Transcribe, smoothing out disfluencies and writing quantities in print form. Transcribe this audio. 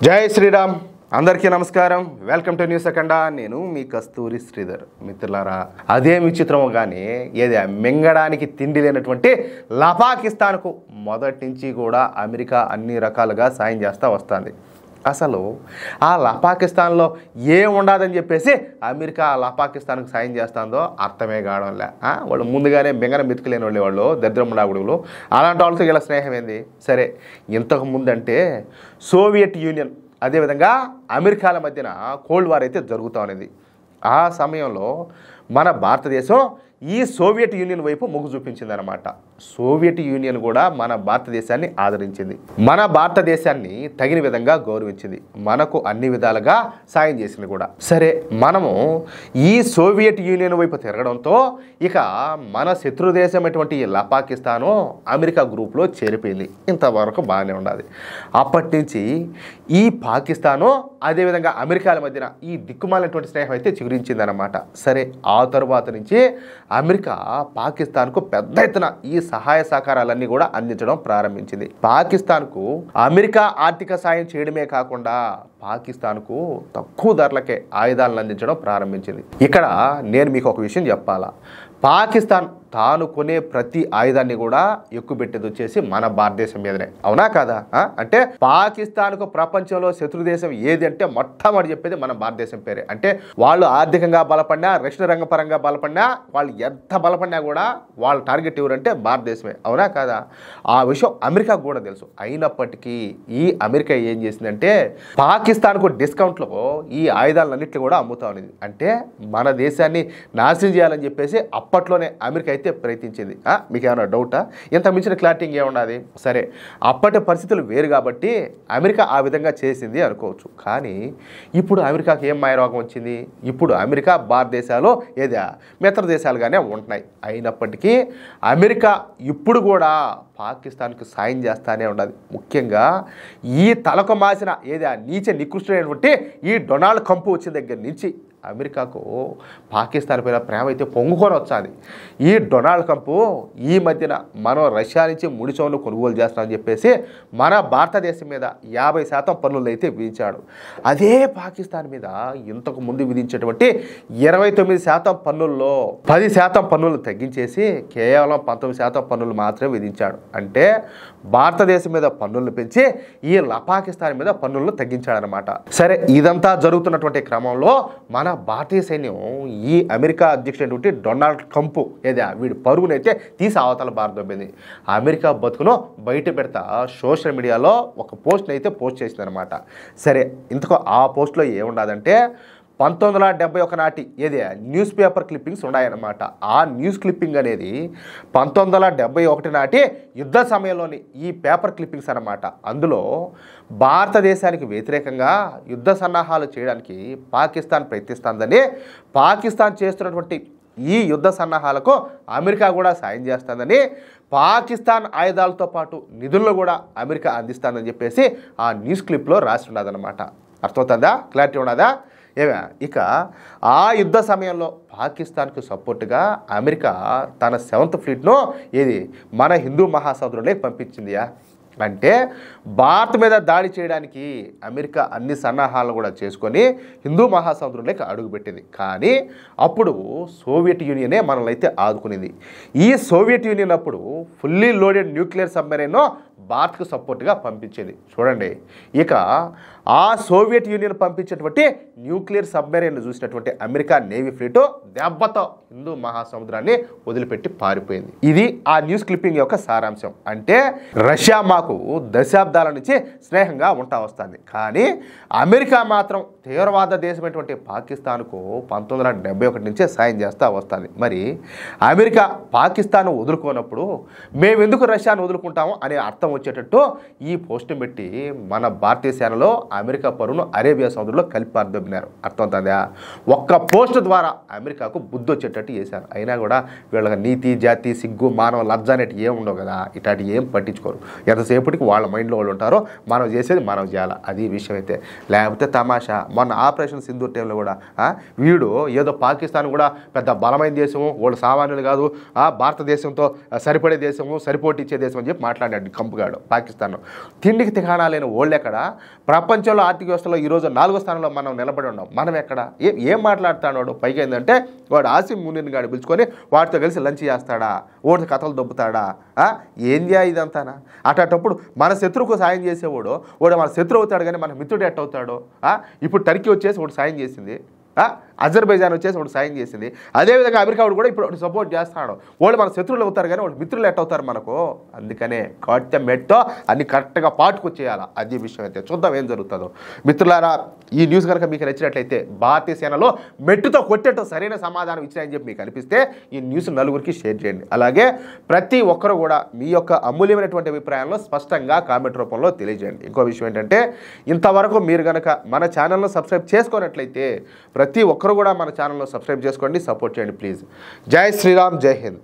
జై శ్రీరామ్. అందరికీ నమస్కారం. వెల్కమ్ టు న్యూస్ అఖండ. నేను మీ కస్తూరి శ్రీధర్. మిత్రులారా, అదే విచిత్రమో కానీ ఏది మింగడానికి తిండి లేనటువంటి పాకిస్తాన్కు మొదటి నుంచి కూడా అమెరికా అన్ని రకాలుగా సాయం చేస్తూ వస్తుంది. అసలు ఆ పాకిస్తాన్లో ఏం ఉండదని చెప్పేసి అమెరికా పాకిస్తాన్కి సాయం చేస్తుందో అర్థమే కావడంలే. వాళ్ళు ముందుగానే మింగన మెతుకులేని వాళ్ళు దరిద్రముడాగుడులు. అలాంటి వాళ్ళతో ఇలా స్నేహం ఏంది? సరే, ఇంతకు ముందంటే సోవియట్ యూనియన్ అదేవిధంగా అమెరికాల మధ్యన కోల్డ్ వార్ అయితే జరుగుతూ ఉన్నది. ఆ సమయంలో మన భారతదేశం ఈ సోవియట్ యూనియన్ వైపు మొగ్గు చూపించింది అనమాట. సోవియట్ యూనియన్ కూడా మన భారతదేశాన్ని ఆదరించింది, మన భారతదేశాన్ని తగిన విధంగా గౌరవించింది, మనకు అన్ని విధాలుగా సాయం చేసింది కూడా. సరే, మనము ఈ సోవియట్ యూనియన్ వైపు తిరగడంతో ఇక మన శత్రు దేశం అటువంటి పాకిస్తాను అమెరికా గ్రూప్లో చేరిపోయింది. ఇంతవరకు బాగానే ఉన్నది. అప్పటి నుంచి ఈ పాకిస్తాను అదేవిధంగా అమెరికాల మధ్యన ఈ దిక్కుమాలినటువంటి స్నేహం అయితే చిగురించిందనమాట. సరే, ఆ తరువాత నుంచి అమెరికా పాకిస్తాన్కు పెద్ద ఎత్తున ఈ సహాయ సహకారాలన్నీ కూడా అందించడం ప్రారంభించింది. పాకిస్తాన్కు అమెరికా ఆర్థిక సాయం చేయడమే కాకుండా పాకిస్తాన్కు తక్కువ ధరలకే ఆయుధాలను అందించడం ప్రారంభించింది. ఇక్కడ నేను మీకు ఒక విషయం చెప్పాలా. పాకిస్తాన్ తాను కొనే ప్రతి ఆయుధాన్ని కూడా ఎక్కువ పెట్టేది వచ్చేసి మన భారతదేశం మీదనే. అవునా కాదా? అంటే పాకిస్తాన్కు ప్రపంచంలో శత్రు దేశం ఏది అంటే మొట్టమొదటి చెప్పేది మన భారతదేశం పేరే. అంటే వాళ్ళు ఆర్థికంగా బలపడినా, రక్షణ రంగ పరంగా బలపడినా, వాళ్ళు ఎంత బలపడినా కూడా వాళ్ళ టార్గెట్ ఎవరంటే భారతదేశమే. అవునా కాదా? ఆ విషయం అమెరికాకు కూడా తెలుసు. అయినప్పటికీ ఈ అమెరికా ఏం చేసిందంటే పాకిస్తాన్కు డిస్కౌంట్లో ఈ ఆయుధాలన్నింటినీ కూడా అమ్ముతా ఉన్నది. అంటే మన దేశాన్ని నాశనం చేయాలని చెప్పేసి అప్పట్లోనే అమెరికా అయితే ప్రయత్నించింది. మీకు ఏమైనా డౌటా? ఇంత మించిన క్లారిటీ ఏమున్నది? సరే, అప్పటి పరిస్థితులు వేరు కాబట్టి అమెరికా ఆ విధంగా చేసింది అనుకోవచ్చు. కానీ ఇప్పుడు అమెరికాకి ఏం మాయరోగం వచ్చింది? ఇప్పుడు అమెరికా భారతదేశాలు ఏదా మిత్ర దేశాలుగానే ఉంటున్నాయి. అయినప్పటికీ అమెరికా ఇప్పుడు కూడా పాకిస్తాన్కి సాయం చేస్తానే ఉన్నది. ముఖ్యంగా ఈ తలకు మాసిన ఏదా నీచ నికృష్టమైనటువంటి ఈ డొనాల్డ్ ట్రంప్ వచ్చిన దగ్గర నుంచి అమెరికాకు పాకిస్తాన్ పైన ప్రేమ అయితే పొంగుకొని వచ్చింది. ఈ డొనాల్డ్ ట్రంప్ ఈ మధ్యన మనం రష్యా నుంచి ముడి చమురు కొనుగోలు చేస్తామని చెప్పేసి మన భారతదేశం మీద 50% పన్నులు అయితే విధించాడు. అదే పాకిస్తాన్ మీద ఇంతకు ముందు విధించేటువంటి 29% పన్నుల్లో 10% పన్నులు తగ్గించేసి కేవలం 19% పన్నులు మాత్రమే విధించాడు. అంటే భారతదేశం మీద పన్నులను పెంచి ఈ పాకిస్తాన్ మీద పన్నులను తగ్గించాడనమాట. సరే, ఇదంతా జరుగుతున్నటువంటి క్రమంలో మన భారతీయ సైన్యం ఈ అమెరికా అధ్యక్షుడు డొనాల్డ్ ట్రంప్ ఏదా వీడి పరుగునైతే తీసి అవతల భారతదేశం అమెరికా బతుకును బయట పెడతా సోషల్ మీడియాలో ఒక పోస్ట్ని అయితే పోస్ట్ చేసిందనమాట. సరే, ఇంతకు ఆ పోస్ట్లో ఏముండదంటే 1971 నాటి ఏది న్యూస్ పేపర్ క్లిప్పింగ్స్ ఉన్నాయన్నమాట. ఆ న్యూస్ క్లిప్పింగ్ అనేది 1971 నాటి యుద్ధ సమయంలోని ఈ పేపర్ క్లిప్పింగ్స్ అన్నమాట. అందులో భారతదేశానికి వ్యతిరేకంగా యుద్ధ సన్నాహాలు చేయడానికి పాకిస్తాన్ ప్రయత్నిస్తుందని, పాకిస్తాన్ చేస్తున్నటువంటి ఈ యుద్ధ సన్నాహాలకు అమెరికా కూడా సాయం చేస్తుందని, పాకిస్తాన్ ఆయుధాలతో పాటు నిధులను కూడా అమెరికా అందిస్తుందని చెప్పేసి ఆ న్యూస్ క్లిప్లో రాసి ఉన్నదన్నమాట. అర్థమవుతుందా? క్లారిటీ ఉన్నదా? ఇక ఆ యుద్ధ సమయంలో పాకిస్తాన్కు సపోర్టుగా అమెరికా తన 7th ఫ్లీట్ను ఏది మన హిందూ మహాసముద్రంలోకి పంపించింది. అంటే భారత్ మీద దాడి చేయడానికి అమెరికా అన్ని సన్నాహాలను కూడా చేసుకొని హిందూ మహాసముద్రంలోకి అడుగుపెట్టింది. కానీ అప్పుడు సోవియట్ యూనియనే మనల్ని అయితే ఆదుకునేది. ఈ సోవియట్ యూనియన్ అప్పుడు ఫుల్లీ లోడెడ్ న్యూక్లియర్ సబ్మెరైన్ను భారత్కు సపోర్ట్గా పంపించేది. చూడండి, ఇక ఆ సోవియట్ యూనియన్ పంపించేటువంటి న్యూక్లియర్ సబ్మెరైన్ చూసినటువంటి అమెరికా నేవీ ఫ్లీటు దెబ్బతో హిందూ మహాసముద్రాన్ని వదిలిపెట్టి పారిపోయింది. ఇది ఆ న్యూస్ క్లిప్పింగ్ యొక్క సారాంశం. అంటే రష్యా మాకు దశాబ్దాల నుంచి స్నేహంగా ఉంటా వస్తుంది, కానీ అమెరికా మాత్రం తీవ్రవాద దేశమైనటువంటి పాకిస్తాన్కు 1971 నుంచే సాయం చేస్తూ వస్తుంది. మరి అమెరికా పాకిస్తాన్ వదులుకోనప్పుడు మేమెందుకు రష్యాను వదులుకుంటాము అనే అర్థం వచ్చేటట్టు ఈ పోస్టును పెట్టి మన భారతీయ సేనలో అమెరికా పరువును అరేబియా సముద్రంలో కలిపి పారదొబ్బినారు. అర్థమవుతుందా? ఒక్క పోస్ట్ ద్వారా అమెరికాకు బుద్ధి వచ్చేటట్టు చేశారు. అయినా కూడా వీళ్ళకి నీతి, జాతి, సిగ్గు, మానవ లజ్జ అనేటి ఏం ఉండవు కదా. ఇట్లాంటి ఏం పట్టించుకోరు. ఎంతసేపటికి వాళ్ళ మైండ్లో వాళ్ళు ఉంటారో మనం చేసేది మనం చేయాలి, అది విషయం అయితే. లేకపోతే తమాషా మొన్న ఆపరేషన్ సింధూర్ టైంలో కూడా వీడు ఏదో పాకిస్తాన్ కూడా పెద్ద బలమైన దేశము, వాళ్ళు సామాన్యులు కాదు, భారతదేశంతో సరిపడే దేశము, సరిపోటీ ఇచ్చే దేశం అని చెప్పి మాట్లాడాడు గుంపుగాడు పాకిస్తాన్. తిండికి తికాణా లేని వాళ్ళు ఎక్కడ? ప్రపంచంలో ఆర్థిక వ్యవస్థలో ఈరోజు 4వ స్థానంలో మనం నిలబడి ఉన్నాం. మనం ఎక్కడ? ఏం మాట్లాడుతున్నాడు? పైగా ఏంటంటే వాడు ఆసిమ్ మునీర్ గాడిని పిలుచుకొని వాటితో కలిసి లంచ్ చేస్తాడా, ఓడితో కథలు దొబ్బుతాడా? ఏంది ఇదంతానా? అటప్పుడు మన శత్రువుకు సాయం చేసేవాడు వాడు మన శత్రువు అవుతాడు, కానీ మన మిత్రుడు ఎట్టవుతాడు? ఇప్పుడు టర్కీ వచ్చేసి వాడు సాయం చేసింది, అజర్బైజాన్ వచ్చేసి వాడు సాయం చేసింది. అదేవిధంగా అమెరికా వాడు కూడా ఇప్పుడు సపోర్ట్ చేస్తున్నాడు. వాళ్ళు మన శత్రువులు అవుతారు, కానీ వాళ్ళు మిత్రులు ఎట్టవుతారు మనకు? అందుకనే కాట్య మెట్టో అన్ని కరెక్ట్గా పాటుకొచ్చేయాలి. అది విషయం. అయితే చూద్దాం ఏం జరుగుతుందో. మిత్రులారా, ఈ న్యూస్ కనుక మీకు నచ్చినట్లయితే భారతీయ సేనలో మెట్టుతో కొట్టేట్టు సరైన సమాధానం ఇచ్చినాయని చెప్పి మీకు అనిపిస్తే ఈ న్యూస్ నలుగురికి షేర్ చేయండి. అలాగే ప్రతి ఒక్కరు కూడా మీ యొక్క అమూల్యమైనటువంటి అభిప్రాయాలను స్పష్టంగా కామెంట్ రూపంలో తెలియజేయండి. ఇంకో విషయం ఏంటంటే, ఇంతవరకు మీరు కనుక మన ఛానల్ను సబ్స్క్రైబ్ చేసుకున్నట్లయితే ప్రతి ఒక్కరు కూడా మన ఛానల్ను సబ్స్క్రైబ్ చేసుకోండి, సపోర్ట్ చేయండి ప్లీజ్. జై శ్రీరామ్, జై హింద్.